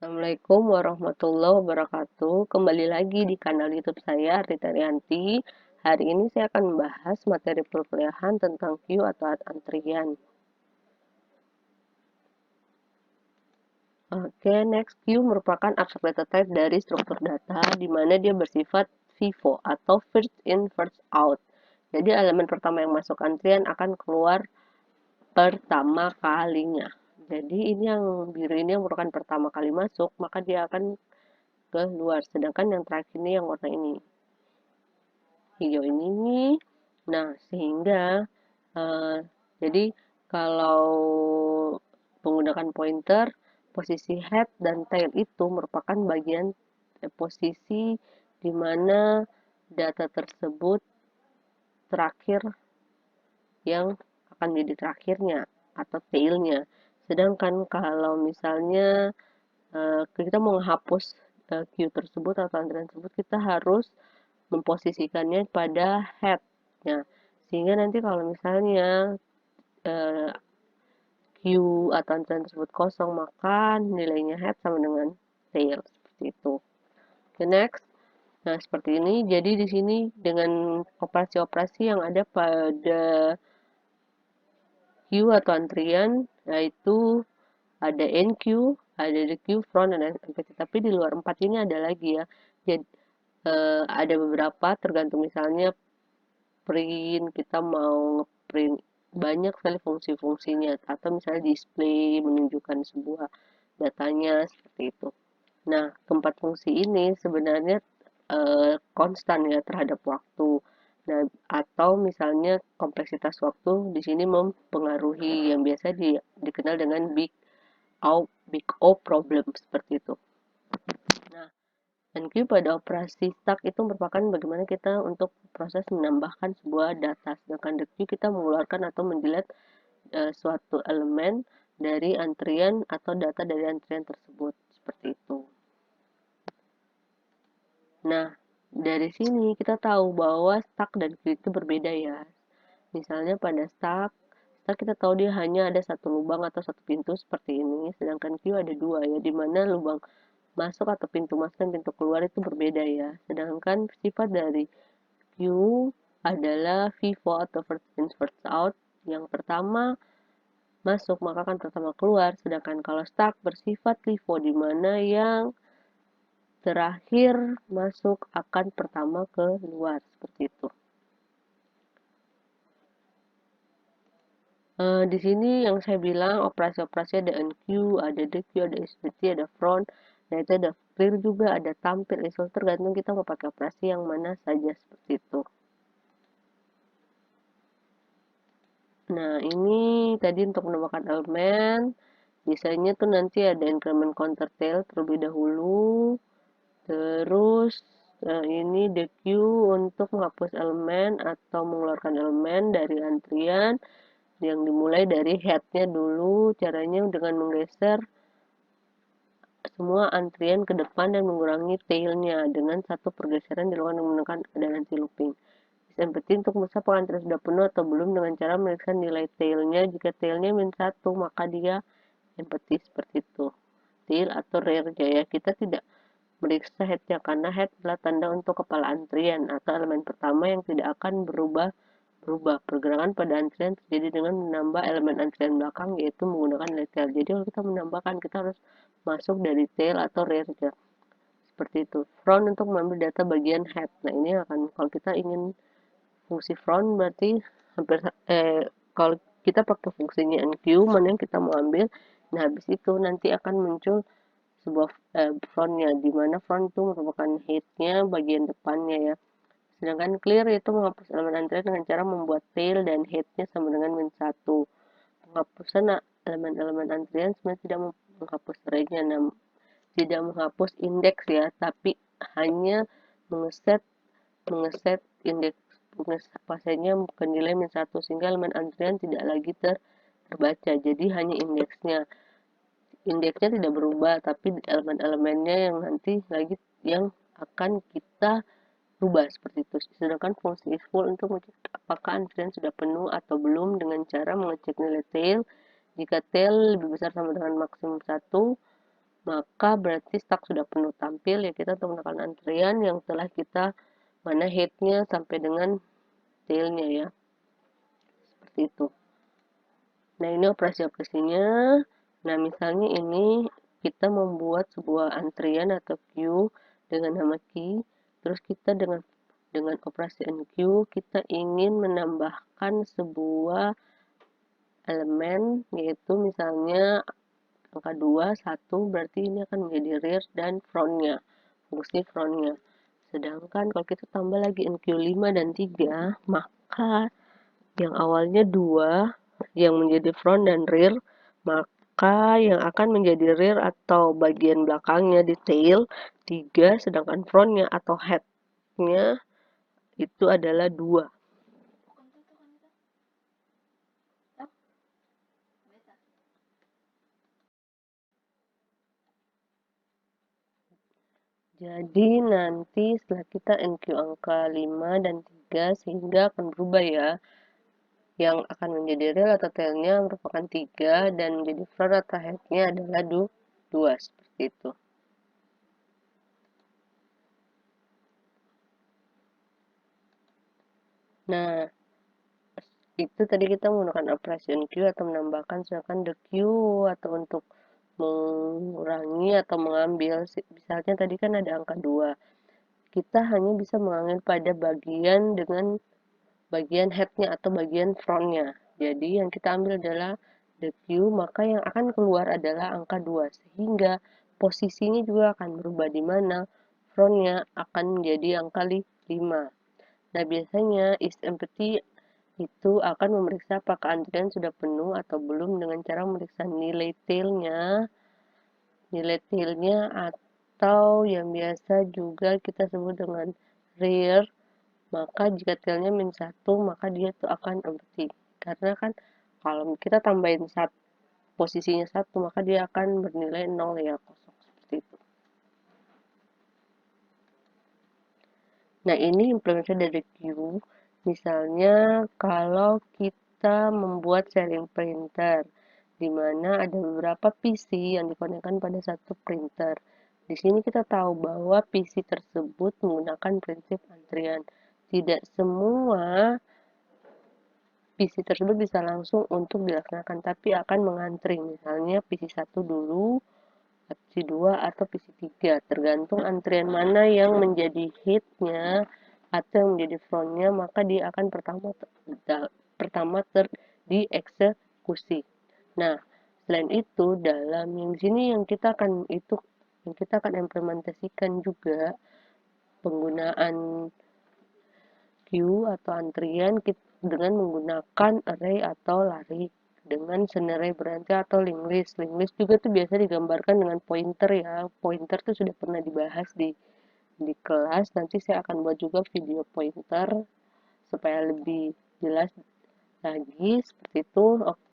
Assalamualaikum warahmatullahi wabarakatuh. Kembali lagi di kanal YouTube saya, Rita Rianti. Hari ini saya akan membahas materi perkuliahan tentang queue atau antrian. Oke, next, queue merupakan abstrak data type dari struktur data, di mana dia bersifat FIFO atau first in, first out. Jadi elemen pertama yang masuk antrian akan keluar pertama kalinya. Jadi ini yang biru ini yang merupakan pertama kali masuk, maka dia akan keluar. Sedangkan yang terakhir ini yang warna ini, hijau ini. Nah, sehingga jadi kalau menggunakan pointer, posisi head dan tail itu merupakan bagian posisi di mana data tersebut terakhir yang akan menjadi terakhirnya atau tailnya. Sedangkan kalau misalnya kita mau menghapus queue tersebut atau antrian tersebut, kita harus memposisikannya pada head-nya. Sehingga nanti kalau misalnya queue atau antrian tersebut kosong, maka nilainya head sama dengan tail, seperti itu. Oke, next. Nah, seperti ini. Jadi di sini dengan operasi-operasi yang ada pada queue atau antrian, yaitu ada NQ, ada the queue front, dan MPT. Tapi di luar 4 ini ada lagi ya. Jadi ada beberapa tergantung misalnya print, kita mau ngeprint banyak sekali fungsi-fungsinya, atau misalnya display menunjukkan sebuah datanya seperti itu. Nah, keempat fungsi ini sebenarnya konstan ya terhadap waktu. Nah, atau misalnya kompleksitas waktu di sini mempengaruhi yang biasa dikenal dengan big O problem seperti itu. Nah, NQ pada operasi stack itu merupakan bagaimana kita untuk proses menambahkan sebuah data. Sedangkan the queue kita mengeluarkan atau mendelete suatu elemen dari antrian atau data dari antrian tersebut. Seperti itu. Nah, dari sini kita tahu bahwa stack dan queue itu berbeda ya. Misalnya pada stack kita tahu dia hanya ada satu lubang atau satu pintu seperti ini, sedangkan queue ada dua ya, di mana lubang masuk atau pintu masuk dan pintu keluar itu berbeda ya. Sedangkan sifat dari queue adalah FIFO atau first in first out. Yang pertama masuk maka akan pertama keluar, sedangkan kalau stack bersifat LIFO di mana yang terakhir masuk akan pertama keluar, seperti itu. Di sini yang saya bilang operasi-operasi ada NQ, ada DQ, ada SBT, ada front, nah itu ada clear juga, ada tampil, itu tergantung kita mau pakai operasi yang mana saja, seperti itu. Nah, ini tadi untuk menambahkan elemen, biasanya tuh nanti ada increment counter tail terlebih dahulu, terus ini the queue untuk menghapus elemen atau mengeluarkan elemen dari antrian yang dimulai dari head-nya dulu. Caranya dengan menggeser semua antrian ke depan dan mengurangi tail-nya dengan satu pergeseran dilakukan menggunakan ada anti-looping. Yang penting untuk mengusap antrian sudah penuh atau belum dengan cara memeriksa nilai tail-nya. Jika tail-nya -1, maka dia empty, seperti itu. Tail atau rear ya. Kita tidak meriksa head-nya karena head adalah tanda untuk kepala antrian atau elemen pertama yang tidak akan berubah. Pergerakan pada antrian terjadi dengan menambah elemen antrian belakang, yaitu menggunakan nilai tail. Jadi kalau kita menambahkan, kita harus masuk dari tail atau rear ya. Seperti itu. Front untuk mengambil data bagian head. Nah, ini akan kalau kita ingin fungsi front berarti hampir kalau kita pakai fungsinya NQ, mana yang kita mau ambil. Nah, habis itu nanti akan muncul sebuah frontnya, di mana front itu merupakan headnya bagian depannya ya. Sedangkan clear itu menghapus elemen antrian dengan cara membuat tail dan headnya sama dengan -1. Penghapusan elemen-elemen antrian sebenarnya tidak menghapus arraynya, tidak menghapus indeks ya, tapi hanya mengeset mengeset indeks pasenya ke nilai -1 sehingga elemen antrian tidak lagi terbaca. Jadi hanya indeksnya tidak berubah, tapi elemen-elemennya yang nanti lagi yang akan kita rubah, seperti itu. Sedangkan fungsi is full untuk mengecek apakah antrian sudah penuh atau belum dengan cara mengecek nilai tail. Jika tail lebih besar sama dengan maksimum 1, maka berarti stak sudah penuh tampil, ya kita untuk menekan antrian yang telah kita mana headnya sampai dengan tailnya ya, seperti itu. Nah, ini operasi-operasinya. Nah, misalnya ini kita membuat sebuah antrian atau queue dengan nama key, terus kita dengan operasi enqueue kita ingin menambahkan sebuah elemen, yaitu misalnya angka 2, 1, berarti ini akan menjadi rear dan frontnya, fungsi frontnya. Sedangkan kalau kita tambah lagi enqueue 5 dan 3, maka yang awalnya 2 yang menjadi front dan rear, maka yang akan menjadi rear atau bagian belakangnya di tail 3, sedangkan frontnya atau headnya itu adalah 2. Jadi nanti setelah kita enqueue angka 5 dan 3 sehingga akan berubah ya. Yang akan menjadi rear atau tailnya merupakan 3 dan menjadi front atau headnya adalah 2, seperti itu. Nah, itu tadi kita menggunakan operation queue atau menambahkan, sedangkan the queue atau untuk mengurangi atau mengambil, misalnya tadi kan ada angka 2, kita hanya bisa mengambil pada bagian dengan bagian headnya atau bagian frontnya. Jadi yang kita ambil adalah the queue, maka yang akan keluar adalah angka 2, sehingga posisinya juga akan berubah, di mana frontnya akan menjadi angka 5. Nah, biasanya is empty itu akan memeriksa apakah antrian sudah penuh atau belum dengan cara memeriksa nilai tailnya atau yang biasa juga kita sebut dengan rear. Maka jika tailnya -1, maka dia tuh akan empty. Karena kan kalau kita tambahin posisinya 1, maka dia akan bernilai 0 ya, kosong, seperti itu. Nah, ini implementasi dari queue. Misalnya kalau kita membuat sharing printer, di mana ada beberapa PC yang dikonekkan pada satu printer. Di sini kita tahu bahwa PC tersebut menggunakan prinsip antrian. Tidak semua PC tersebut bisa langsung untuk dilaksanakan, tapi akan mengantri. Misalnya PC 1 dulu, PC 2, atau PC 3. Tergantung antrian mana yang menjadi hitnya atau yang menjadi frontnya, maka dia akan pertama dieksekusi. Nah, selain itu, dalam yang sini yang kita akan implementasikan juga penggunaan queue atau antrian dengan menggunakan array atau lari dengan scenario berhenti atau linked list. Linked list juga tuh biasa digambarkan dengan pointer ya. Pointer tuh sudah pernah dibahas di kelas. Nanti saya akan buat juga video pointer supaya lebih jelas lagi, seperti itu.